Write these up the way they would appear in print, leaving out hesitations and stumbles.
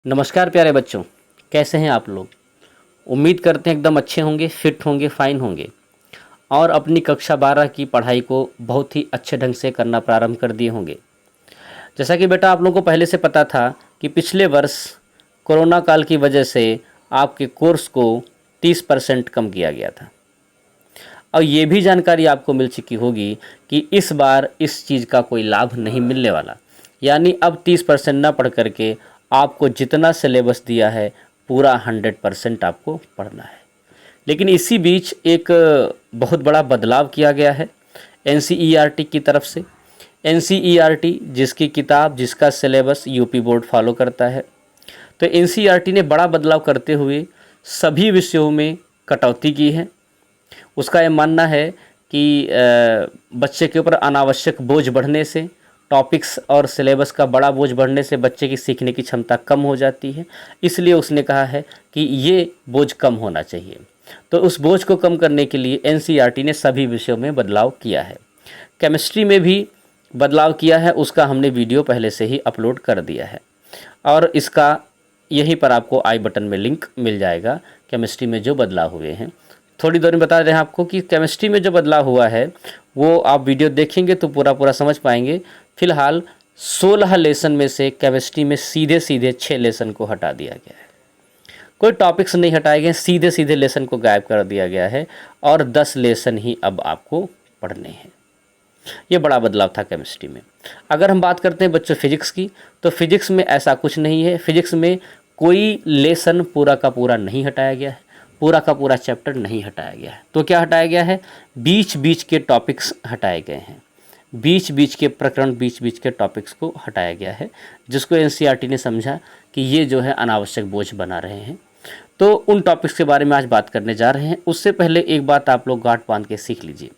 नमस्कार प्यारे बच्चों, कैसे हैं आप लोग। उम्मीद करते हैं एकदम अच्छे होंगे, फिट होंगे, फाइन होंगे और अपनी कक्षा 12 की पढ़ाई को बहुत ही अच्छे ढंग से करना प्रारंभ कर दिए होंगे। जैसा कि बेटा आप लोगों को पहले से पता था कि पिछले वर्ष कोरोना काल की वजह से आपके कोर्स को 30% कम किया गया था और ये भी जानकारी आपको मिल चुकी होगी कि इस बार इस चीज़ का कोई लाभ नहीं मिलने वाला। यानी अब 30% ना पढ़ करके आपको जितना सिलेबस दिया है पूरा 100% आपको पढ़ना है। लेकिन इसी बीच एक बहुत बड़ा बदलाव किया गया है एनसीईआरटी की तरफ से। एनसीईआरटी जिसकी किताब, जिसका सिलेबस यूपी बोर्ड फॉलो करता है, तो एनसीईआरटी ने बड़ा बदलाव करते हुए सभी विषयों में कटौती की है। उसका ये मानना है कि बच्चे के ऊपर अनावश्यक बोझ बढ़ने से, टॉपिक्स और सिलेबस का बड़ा बोझ बढ़ने से बच्चे की सीखने की क्षमता कम हो जाती है। इसलिए उसने कहा है कि ये बोझ कम होना चाहिए। तो उस बोझ को कम करने के लिए एनसीईआरटी ने सभी विषयों में बदलाव किया है। केमिस्ट्री में भी बदलाव किया है, उसका हमने वीडियो पहले से ही अपलोड कर दिया है और इसका यहीं पर आपको आई बटन में लिंक मिल जाएगा। केमिस्ट्री में जो बदलाव हुए हैं थोड़ी देर में बता रहे हैं आपको कि केमिस्ट्री में जो बदलाव हुआ है वो आप वीडियो देखेंगे तो पूरा समझ पाएंगे। फिलहाल 16 लेसन में से केमिस्ट्री में सीधे 6 लेसन को हटा दिया गया है। कोई टॉपिक्स नहीं हटाए गए, सीधे लेसन को गायब कर दिया गया है और 10 लेसन ही अब आपको पढ़ने हैं। ये बड़ा बदलाव था केमिस्ट्री में। अगर हम बात करते हैं बच्चों फिजिक्स की, तो फिजिक्स में ऐसा कुछ नहीं है। फिजिक्स में कोई लेसन पूरा का पूरा नहीं हटाया गया है, पूरा का पूरा चैप्टर नहीं हटाया गया है। तो क्या हटाया गया है? बीच के टॉपिक्स हटाए गए हैं, बीच के प्रकरण, बीच के टॉपिक्स को हटाया गया है, जिसको एनसीईआरटी ने समझा कि ये जो है अनावश्यक बोझ बना रहे हैं। तो उन टॉपिक्स के बारे में आज बात करने जा रहे हैं। उससे पहले एक बात आप लोग गांठ बांध के सीख लीजिए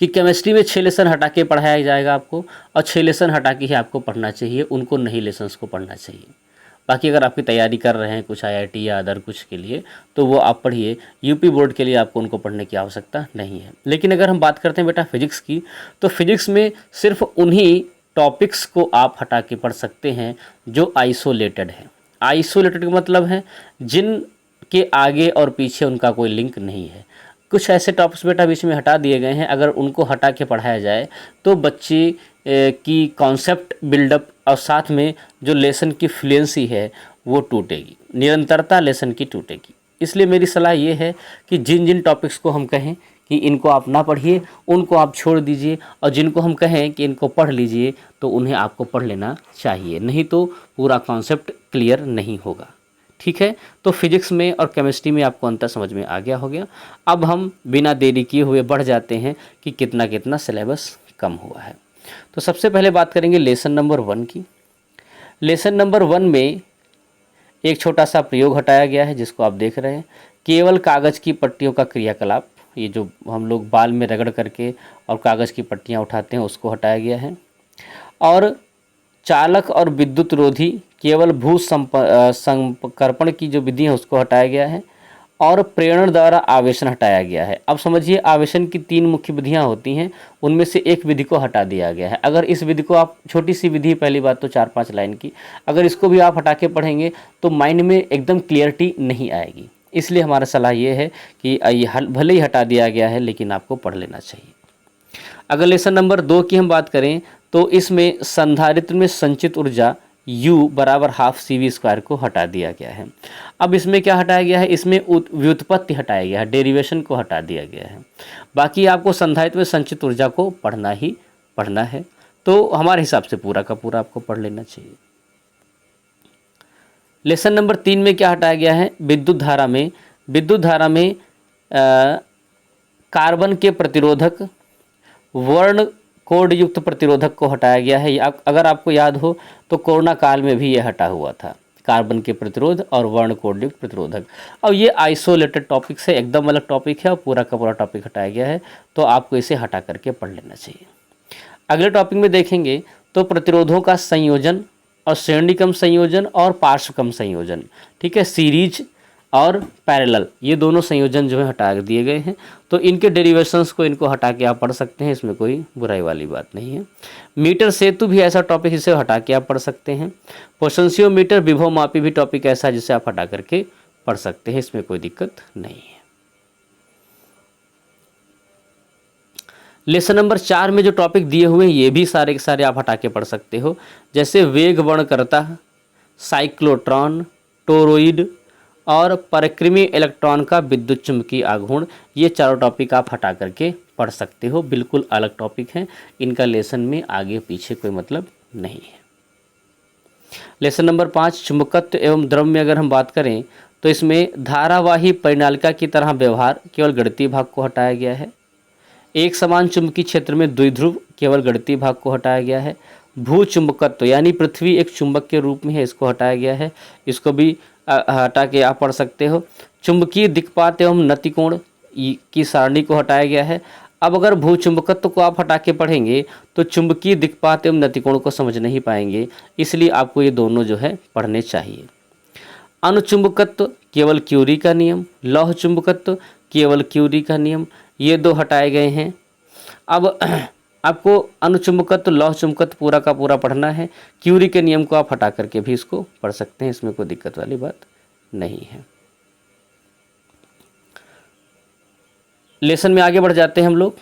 कि केमिस्ट्री में 6 लेसन हटा के पढ़ाया जाएगा आपको और 6 लेसन हटा के ही आपको पढ़ना चाहिए, उनको नहीं लेसन्स को पढ़ना चाहिए। बाकी अगर आपकी तैयारी कर रहे हैं कुछ आईआईटी या अदर कुछ के लिए तो वो आप पढ़िए, यूपी बोर्ड के लिए आपको उनको पढ़ने की आवश्यकता नहीं है। लेकिन अगर हम बात करते हैं बेटा फिजिक्स की, तो फिजिक्स में सिर्फ उन्हीं टॉपिक्स को आप हटा के पढ़ सकते हैं जो आइसोलेटेड है। आइसोलेटेड का मतलब है जिन के आगे और पीछे उनका कोई लिंक नहीं है। कुछ ऐसे टॉपिक्स बेटा बीच में हटा दिए गए हैं, अगर उनको हटा के पढ़ाया जाए तो बच्चे की कॉन्सेप्ट बिल्डअप और साथ में जो लेसन की फ्लुएंसी है वो टूटेगी, निरंतरता लेसन की टूटेगी। इसलिए मेरी सलाह ये है कि जिन जिन टॉपिक्स को हम कहें कि इनको आप ना पढ़िए, उनको आप छोड़ दीजिए, और जिनको हम कहें कि इनको पढ़ लीजिए तो उन्हें आपको पढ़ लेना चाहिए, नहीं तो पूरा कॉन्सेप्ट क्लियर नहीं होगा। ठीक है, तो फिजिक्स में और केमिस्ट्री में आपको अंतर समझ में आ गया हो गया। अब हम बिना देरी किए हुए बढ़ जाते हैं कि कितना कितना सिलेबस कम हुआ है। तो सबसे पहले बात करेंगे लेसन नंबर 1 की। लेसन नंबर 1 में एक छोटा सा प्रयोग हटाया गया है जिसको आप देख रहे हैं, केवल कागज़ की पट्टियों का क्रियाकलाप। ये जो हम लोग बाल में रगड़ करके और कागज़ की पट्टियाँ उठाते हैं उसको हटाया गया है। और चालक और विद्युत रोधी केवल भू संकर्पण की जो विधि है उसको हटाया गया है। और प्रेरण द्वारा आवेशन हटाया गया है। अब समझिए आवेशन की 3 मुख्य विधियां होती हैं, उनमें से एक विधि को हटा दिया गया है। अगर इस विधि को आप, छोटी सी विधि पहली बात तो 4-5 लाइन की, अगर इसको भी आप हटा के पढ़ेंगे तो माइंड में एकदम क्लियरिटी नहीं आएगी। इसलिए हमारा सलाह ये है कि ये भले ही हटा दिया गया है लेकिन आपको पढ़ लेना चाहिए। अगर लेसन नंबर 2 की हम बात करें तो इसमें संधारित्र में संचित ऊर्जा U बराबर ½ CV² को हटा दिया गया है। अब इसमें क्या हटाया गया है? इसमें व्युत्पत्ति हटाया गया है, डेरिवेशन को हटा दिया गया है। बाकी आपको संधारित्र में संचित ऊर्जा को पढ़ना ही पढ़ना है, तो हमारे हिसाब से पूरा का पूरा आपको पढ़ लेना चाहिए। लेसन नंबर 3 में क्या हटाया गया है? विद्युत धारा में कार्बन के प्रतिरोधक वर्ण कोड युक्त प्रतिरोधक को हटाया गया है। अगर आपको याद हो तो कोरोना काल में भी यह हटा हुआ था, कार्बन के प्रतिरोध और वर्ण कोड युक्त प्रतिरोधक। और ये आइसोलेटेड टॉपिक है, एकदम अलग टॉपिक है और पूरा का पूरा टॉपिक हटाया गया है, तो आपको इसे हटा करके पढ़ लेना चाहिए। अगले टॉपिक में देखेंगे तो प्रतिरोधों का संयोजन और श्रेणी क्रम संयोजन और पार्श्व क्रम संयोजन। ठीक है, सीरीज और पैरेलल, ये दोनों संयोजन जो है हटा दिए गए हैं। तो इनके डेरिवेशंस को इनको हटा के आप पढ़ सकते हैं, इसमें कोई बुराई वाली बात नहीं है। मीटर सेतु भी ऐसा टॉपिक इसे हटा के आप पढ़ सकते हैं। पोटेंशियोमीटर विभव मापी भी टॉपिक ऐसा जिसे आप हटा करके पढ़ सकते हैं, इसमें कोई दिक्कत नहीं है। लेसन नंबर 4 में जो टॉपिक दिए हुए हैं ये भी सारे के सारे आप हटा के पढ़ सकते हो, जैसे वेग वर्णकर्ता, साइक्लोट्रॉन, टोरॉइड और परिक्रमी इलेक्ट्रॉन का विद्युत चुम्बकीय आघूर्ण, ये चारों टॉपिक आप हटा करके पढ़ सकते हो। बिल्कुल अलग टॉपिक हैं, इनका लेसन में आगे पीछे कोई मतलब नहीं है। लेसन नंबर 5 चुंबकत्व एवं द्रव्य में अगर हम बात करें तो इसमें धारावाही परिनालिका की तरह व्यवहार, केवल गणितीय भाग को हटाया गया है। एक समान चुंबकीय क्षेत्र में द्विध्रुव, केवल गणितीय भाग को हटाया गया है। भू चुंबकत्व यानी पृथ्वी एक चुंबक के रूप में है, इसको हटाया गया है, इसको भी हटा के आप पढ़ सकते हो। चुंबकीय दिक्पात एवं नतिकोण की सारणी को हटाया गया है। अब अगर भू चुंबकत्व को आप हटा के पढ़ेंगे तो चुंबकीय दिक्पात एवं नतिकोण को समझ नहीं पाएंगे, इसलिए आपको ये दोनों जो है पढ़ने चाहिए। अनुचुंबकत्व केवल क्यूरी का नियम, लौह चुंबकत्व केवल क्यूरी का नियम, ये दो हटाए गए हैं। अब आपको अनुचुंबकत्व लौह चुंबकत्व पूरा का पूरा पढ़ना है। क्यूरी के नियम को आप हटा करके भी इसको पढ़ सकते हैं, इसमें कोई दिक्कत वाली बात नहीं है। लेसन में आगे बढ़ जाते हैं हम लोग।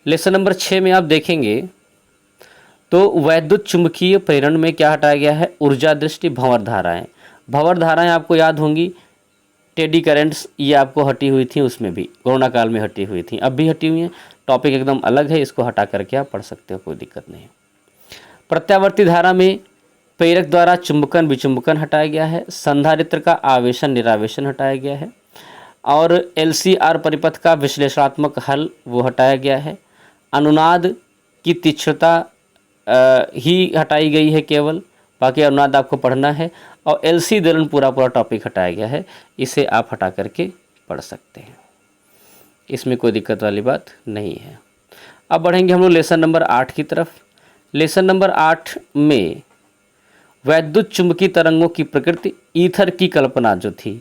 लेसन नंबर 6 में आप देखेंगे तो वैद्युत चुंबकीय प्रेरण में क्या हटाया गया है, ऊर्जा दृष्टि भंवर धाराएं। भंवर धाराएं आपको याद होंगी, टेडी करेंट्स, ये आपको हटी हुई थी, उसमें भी कोरोना काल में हटी हुई थी, अब भी हटी हुई हैं। टॉपिक एकदम अलग है, इसको हटा करके आप पढ़ सकते हो, कोई दिक्कत नहीं। प्रत्यावर्ती धारा में प्रेरक द्वारा चुंबकन विचुंबकन हटाया गया है। संधारित्र का आवेशन निरावेशन हटाया गया है और LCR परिपथ का विश्लेषणात्मक हल वो हटाया गया है। अनुनाद की तीक्ष्णता ही हटाई गई है केवल, बाकी अनुनाद आपको पढ़ना है। और LC दोलन पूरा टॉपिक हटाया गया है, इसे आप हटा करके पढ़ सकते हैं, इसमें कोई दिक्कत वाली बात नहीं है। अब बढ़ेंगे हम लोग लेसन नंबर 8 की तरफ। लेसन नंबर 8 में वैद्युत चुंबकीय तरंगों की प्रकृति, ईथर की कल्पना जो थी,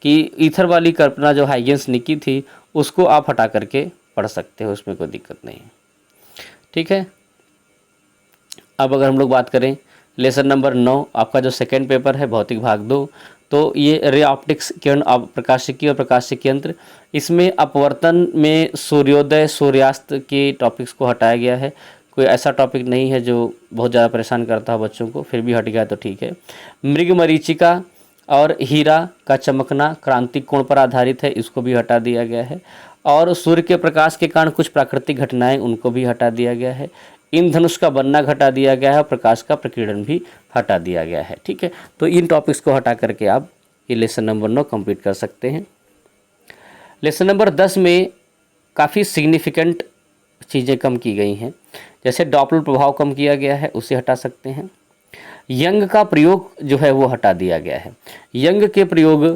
कि ईथर वाली कल्पना जो हाइगेंस ने की थी, उसको आप हटा करके पढ़ सकते हो, उसमें कोई दिक्कत नहीं। ठीक है। अब अगर हम लोग बात करें लेसन नंबर 9, आपका जो सेकेंड पेपर है भौतिक भाग 2, तो ये रे ऑप्टिक्स किरण प्रकाशिकी और प्रकाशिकी यंत्र, इसमें अपवर्तन में सूर्योदय सूर्यास्त के टॉपिक्स को हटाया गया है। कोई ऐसा टॉपिक नहीं है जो बहुत ज़्यादा परेशान करता है बच्चों को, फिर भी हट गया तो ठीक है। मृग मरीचिका और हीरा का चमकना क्रांतिक कोण पर आधारित है, इसको भी हटा दिया गया है। और सूर्य के प्रकाश के कारण कुछ प्राकृतिक घटनाएं, उनको भी हटा दिया गया है। इंद्रधनुष का बनना घटा दिया गया है और प्रकाश का प्रकीर्णन भी हटा दिया गया है। ठीक है, तो इन टॉपिक्स को हटा करके आप ये लेसन नंबर 9 कंप्लीट कर सकते हैं। लेसन नंबर 10 में काफ़ी सिग्निफिकेंट चीज़ें कम की गई हैं, जैसे डॉपलर प्रभाव कम किया गया है, उसे हटा सकते हैं। यंग का प्रयोग जो है वो हटा दिया गया है। यंग के प्रयोग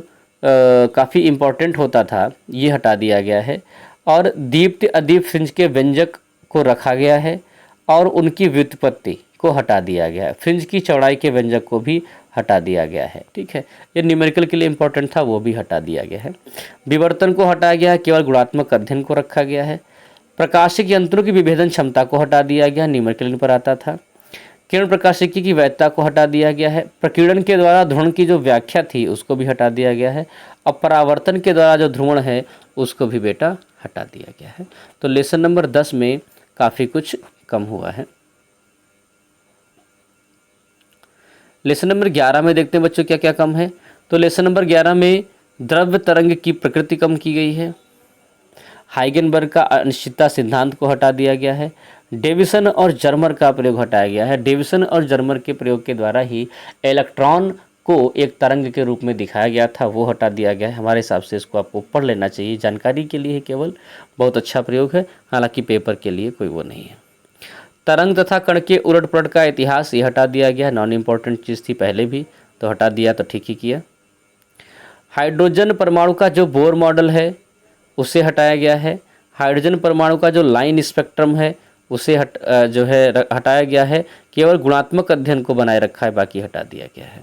काफ़ी इम्पोर्टेंट होता था, ये हटा दिया गया है। और दीप्ति अदीप्त फ्रिंज के व्यंजक को रखा गया है और उनकी व्युत्पत्ति को हटा दिया गया है। फ्रिंज की चौड़ाई के व्यंजक को भी हटा दिया गया है। ठीक है, ये न्यूमेरिकल के लिए इम्पोर्टेंट था, वो भी हटा दिया गया है। विवर्तन को हटाया गया है, केवल गुणात्मक अध्ययन को रखा गया है। प्रकाशिक यंत्रों की विभेदन क्षमता को हटा दिया गया, न्यूमेरिकल पर आता था। किरण प्रकाशिकी की वैधता को हटा दिया गया है। प्रकीर्णन के द्वारा ध्रुवण की जो व्याख्या थी उसको भी हटा दिया गया है। और परावर्तन के द्वारा जो ध्रुवण है उसको भी बेटा हटा दिया गया है। तो लेसन नंबर 10 में काफ़ी कुछ कम हुआ है। लेसन नंबर 11 में देखते हैं बच्चों क्या क्या कम है। तो लेसन नंबर 11 में द्रव्य तरंग की प्रकृति कम की गई है। हाइगेनबर्ग का अनिश्चितता सिद्धांत को हटा दिया गया है। डेविसन और जर्मर का प्रयोग हटाया गया है। डेविसन और जर्मर के प्रयोग के द्वारा ही इलेक्ट्रॉन को एक तरंग के रूप में दिखाया गया था, वो हटा दिया गया है। हमारे हिसाब से इसको आपको पढ़ लेना चाहिए, जानकारी के लिए केवल, बहुत अच्छा प्रयोग है, हालांकि पेपर के लिए कोई वो नहीं है। तरंग तथा कण के उलट पुलट का इतिहास ये हटा दिया गया, नॉन इम्पोर्टेंट चीज़ थी पहले भी, तो हटा दिया तो ठीक ही किया। हाइड्रोजन परमाणु का जो बोर मॉडल है उसे हटाया गया है। हाइड्रोजन परमाणु का जो लाइन स्पेक्ट्रम है उसे हटाया गया है, केवल गुणात्मक अध्ययन को बनाए रखा है, बाकी हटा दिया गया है।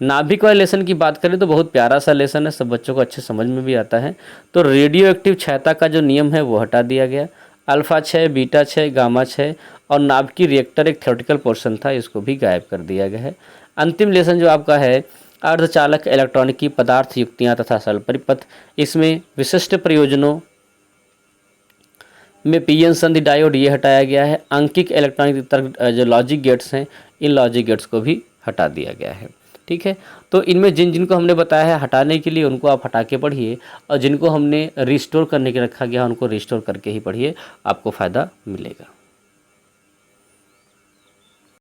नाभिक वाले लेसन की बात करें तो बहुत प्यारा सा लेसन है, सब बच्चों को अच्छे समझ में भी आता है। तो रेडियो एक्टिव क्षयता का जो नियम है वो हटा दिया गया। अल्फा 6, बीटा 6, गामा 6 और नाभिकीय रिएक्टर एक थ्योरेटिकल पोर्शन था, इसको भी गायब कर दिया गया है। अंतिम लेसन जो आपका है अर्धचालक इलेक्ट्रॉनिकी पदार्थ युक्तियाँ तथा सरल परिपथ, इसमें विशिष्ट प्रयोजनों में पीएन संधि डायोड ये हटाया गया है। अंकिक इलेक्ट्रॉनिक तर्क जो लॉजिक गेट्स हैं, इन लॉजिक गेट्स को भी हटा दिया गया है। ठीक है, तो इनमें जिन जिनको हमने बताया है हटाने के लिए उनको आप हटा के पढ़िए, और जिनको हमने रिस्टोर करने के रखा गया उनको रिस्टोर करके ही पढ़िए, आपको फ़ायदा मिलेगा।